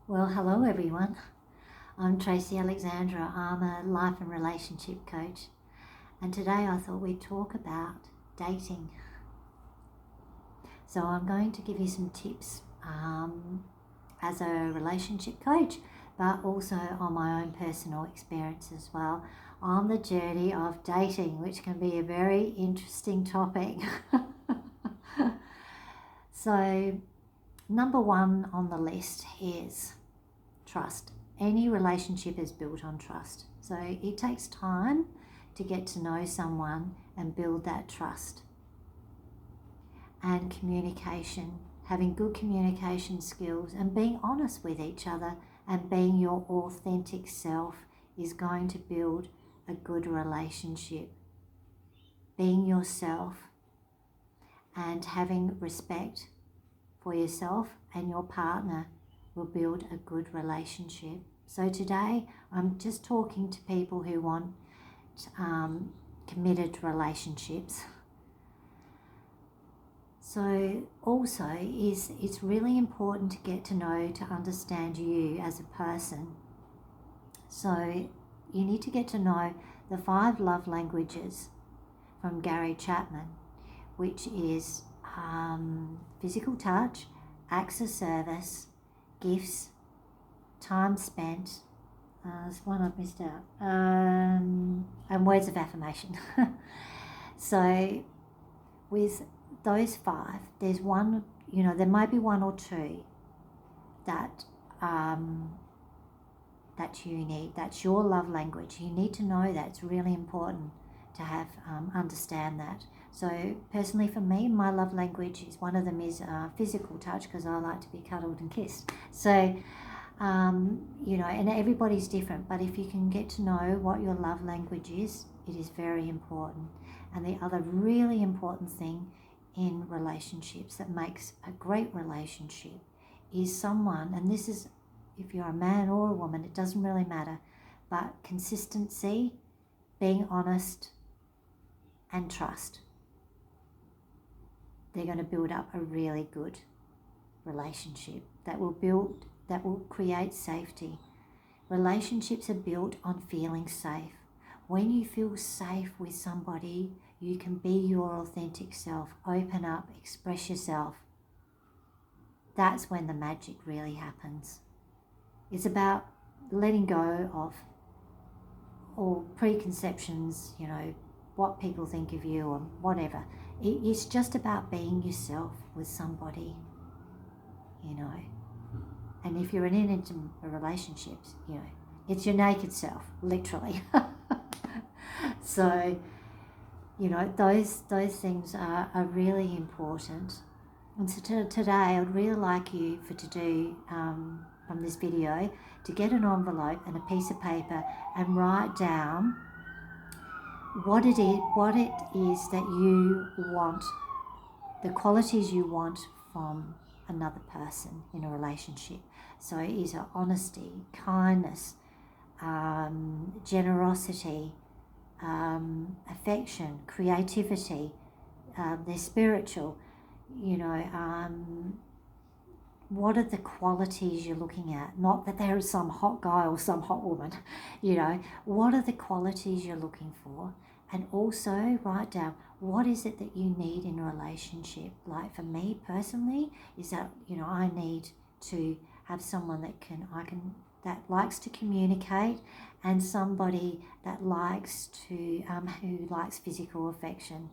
Well, hello everyone. I'm Tracy Alexandra. I'm a life and relationship coach, and today I thought we'd talk about dating. So I'm going to give you some tips as a relationship coach, but also on my own personal experience as well on the journey of dating, which can be a very interesting topic. So, number one on the list is trust. Any relationship is built on trust. So it takes time to get to know someone and build that trust. And communication, having good communication skills and being honest with each other and being your authentic self is going to build a good relationship. Being yourself and having respect for yourself and your partner will build a good relationship. So today I'm just talking to people who want committed relationships. So also it's really important to get to know, to understand you as a person. So you need to get to know the 5 love languages from Gary Chapman, which is physical touch, acts of service, gifts, time spent, there's one I've missed out, and words of affirmation. So with those 5, there's one, there might be 1 or 2 that that you need. That's your love language. You need to know that. It's really important to have understand that. So personally for me, my love language is, one of them is physical touch, because I like to be cuddled and kissed. So and everybody's different, but if you can get to know what your love language is, it is very important. And the other really important thing in relationships that makes a great relationship is someone, and this is, if you're a man or a woman, it doesn't really matter, but consistency, being honest, and trust. They're going to build up a really good relationship that will create safety. Relationships are built on feeling safe. When you feel safe with somebody, you can be your authentic self, open up, express yourself. That's when the magic really happens. It's about letting go of all preconceptions, what people think of you or whatever. It's just about being yourself with somebody, And if you're in intimate relationships, it's your naked self, literally. So, those things are really important. And so today I would really like you to do from this video, to get an envelope and a piece of paper and write down what it is that you want, the qualities you want from another person in a relationship. So is it honesty, kindness, generosity, affection, creativity, they're spiritual, what are the qualities you're looking at? Not that there is some hot guy or some hot woman, what are the qualities you're looking for? And also write down, what is it that you need in a relationship? Like for me personally, is that, I need to have someone that likes to communicate, and somebody that likes to, who likes physical affection.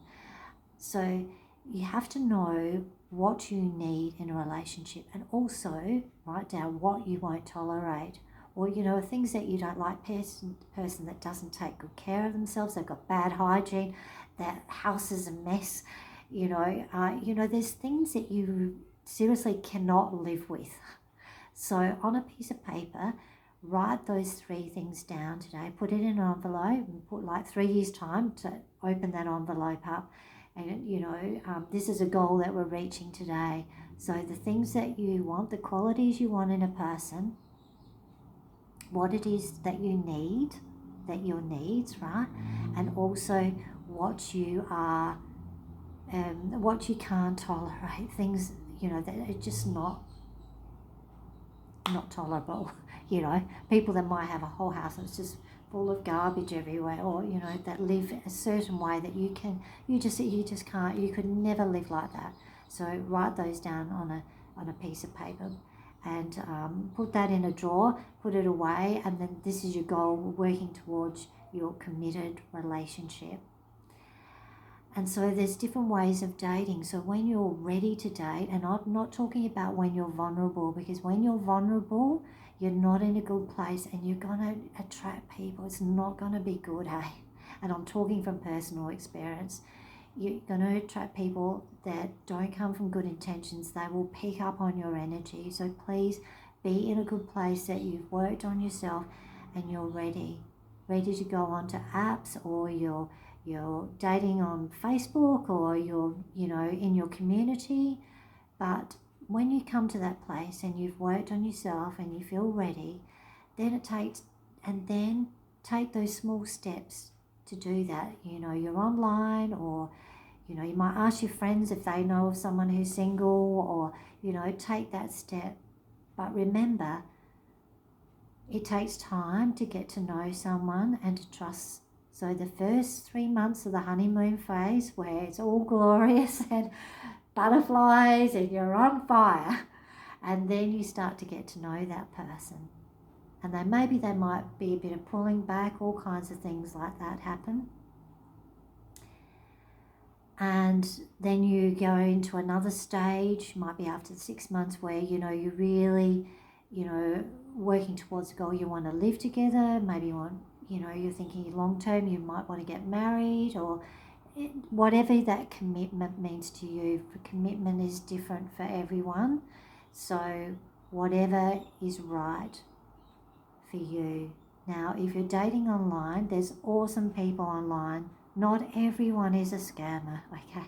So you have to know what you need in a relationship, and also write down what you won't tolerate, or things that you don't like. Person that doesn't take good care of themselves, they've got bad hygiene, their house is a mess, there's things that you seriously cannot live with. So on a piece of paper, write those 3 things down today, put it in an envelope, and put like 3 years time to open that envelope up. And this is a goal that we're reaching today. So the things that you want, the qualities you want in a person, what it is that you need, that your needs, right? And also what you are, what you can't tolerate, things, that are just not not tolerable. You know, people that might have a whole house that's just full of garbage everywhere, or you know, that live a certain way that you just can't, you could never live like that. So write those down on a piece of paper, and put that in a drawer, put it away, and then this is your goal, working towards your committed relationship. And so there's different ways of dating. So when you're ready to date, and I'm not talking about when you're vulnerable, because when you're vulnerable, you're not in a good place and you're going to attract people. It's not going to be good, hey? And I'm talking from personal experience. You're going to attract people that don't come from good intentions. They will pick up on your energy. So please be in a good place, that you've worked on yourself and you're ready to go onto apps, or you're dating on Facebook, or you're, you know, in your community. But when you come to that place and you've worked on yourself and you feel ready, then take those small steps to do that. You know, you're online, or you know, you might ask your friends if they know of someone who's single, or you know, take that step. But remember, it takes time to get to know someone and to trust. So the first 3 months of the honeymoon phase, where it's all glorious and butterflies and you're on fire, and then you start to get to know that person. And then maybe there might be a bit of pulling back, all kinds of things like that happen. And then you go into another stage, might be after 6 months, where, you know, you really, you know, working towards a goal. You want to live together, maybe you want, you know, you're thinking long term, you might want to get married, or whatever that commitment means to you. Commitment is different for everyone. So whatever is right for you. Now, if you're dating online, there's awesome people online. Not everyone is a scammer, okay?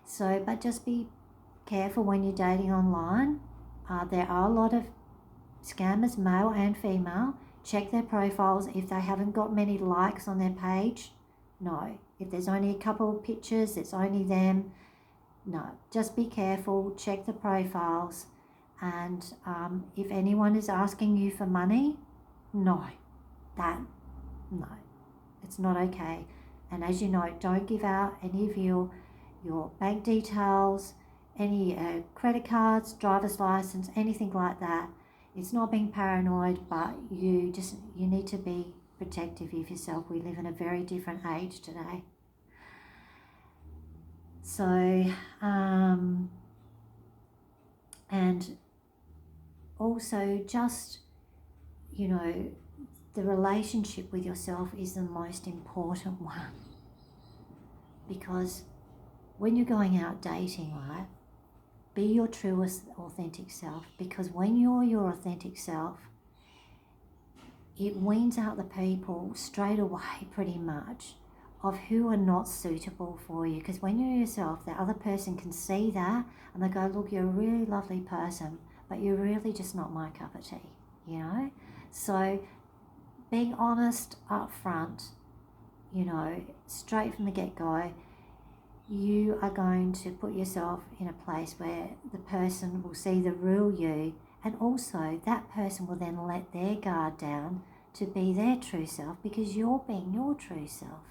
So, but just be careful when you're dating online. There are a lot of scammers, male and female. Check their profiles. If they haven't got many likes on their page, no. If there's only a couple of pictures, it's only them, no. Just be careful, check the profiles. And if anyone is asking you for money, no, it's not okay. And as you know, don't give out any of your bank details, any credit cards, driver's license, anything like that. It's not being paranoid, but you need to be protective of yourself. We live in a very different age today. So, and also just, you know, the relationship with yourself is the most important one. Because when you're going out dating, right, be your truest, authentic self. Because when you're your authentic self, it weans out the people straight away, pretty much, of who are not suitable for you. Because when you're yourself, the other person can see that and they go, look, you're a really lovely person, but you're really just not my cup of tea, you know? So being honest up front, you know, straight from the get-go, you are going to put yourself in a place where the person will see the real you, and also that person will then let their guard down to be their true self, because you're being your true self.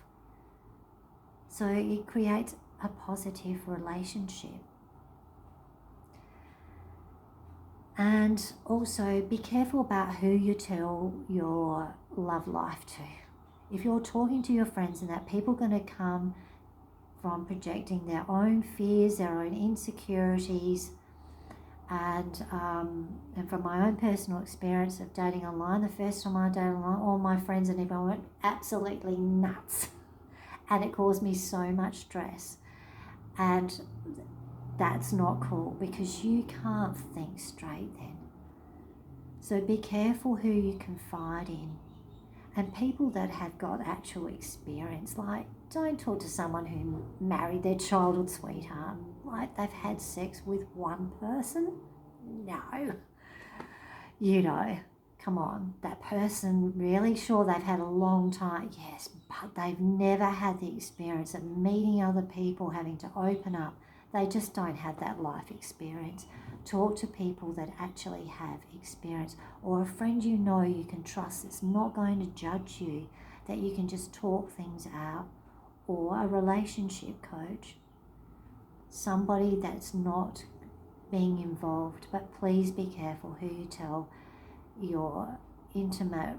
So it creates a positive relationship. And also be careful about who you tell your love life to. If you're talking to your friends, and that people are going to come from projecting their own fears, their own insecurities, and from my own personal experience of dating online, the first time I dated online, all my friends and everyone went absolutely nuts, and it caused me so much stress. And that's not cool, because you can't think straight then. So be careful who you confide in, and people that have got actual experience. Like, don't talk to someone who married their childhood sweetheart, like they've had sex with one person. No, you know, come on, that person really, sure, they've had a long time, yes, but they've never had the experience of meeting other people, having to open up. They just don't have that life experience. Talk to people that actually have experience, or a friend you know you can trust that's not going to judge you, that you can just talk things out, or a relationship coach, somebody that's not being involved. But please be careful who you tell your intimate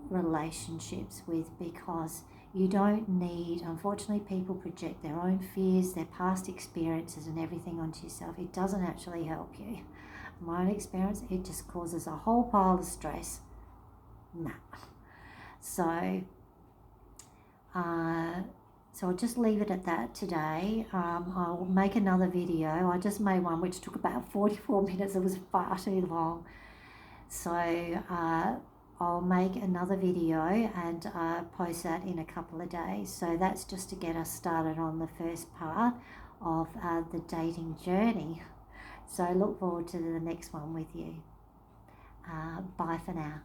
relationships with, because you don't need, unfortunately, people project their own fears, their past experiences and everything onto yourself. It doesn't actually help you. My own experience, it just causes a whole pile of stress. Nah. So I'll just leave it at that today. I'll make another video. I just made one which took about 44 minutes. It was far too long. So I'll make another video and post that in a couple of days. So that's just to get us started on the first part of the dating journey. So look forward to the next one with you. Bye for now.